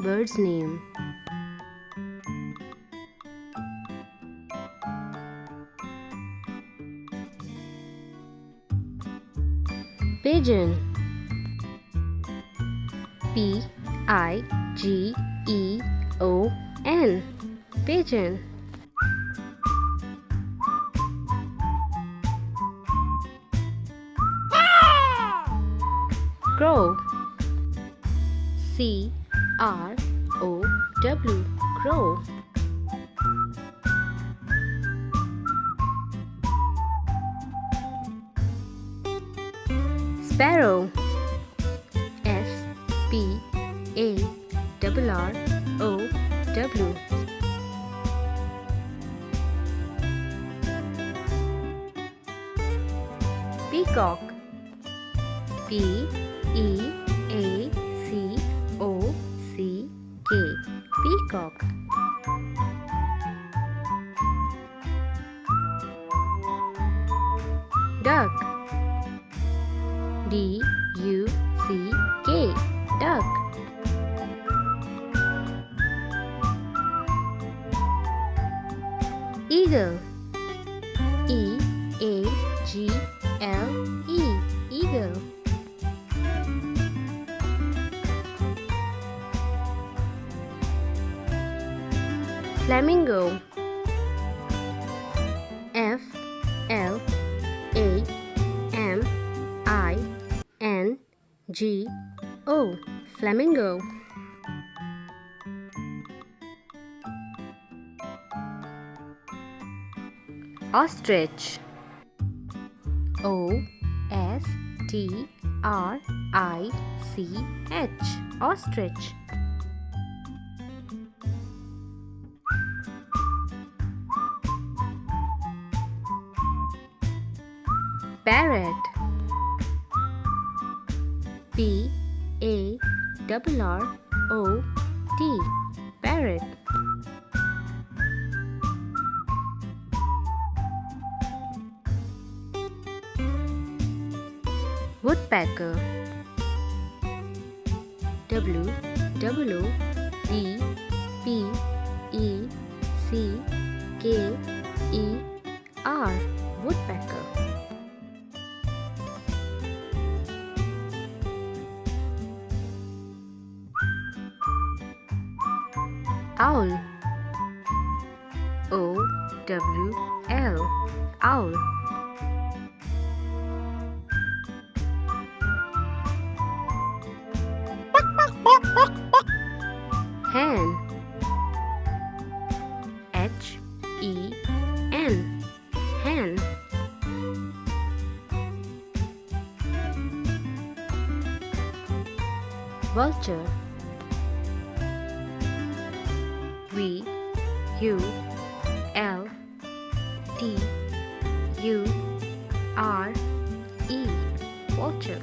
Bird's name. Pigeon. P-I-G-E-O-N. Pigeon. Crow. C-R-O-W. Crow. Sparrow. S-P-A-R-R-O-W. Peacock. P-E-A-C-O-C-K. Peacock. Duck. D-U-C-K. Duck. Eagle. E-A-G-L-E. Eagle. Flamingo. F-L-A-M-I-N-G-O. Flamingo. Ostrich. O-S-T-R-I-C-H. Ostrich. Parrot. P-A-R-R-O-T. Parrot. Woodpecker. W-W-E-P-E-C-K-E-R. Woodpecker. Owl. O-W-L. Owl. Hen. H-E-N. Hen. Vulture. V-U-L-T-U-R-E. Vulture.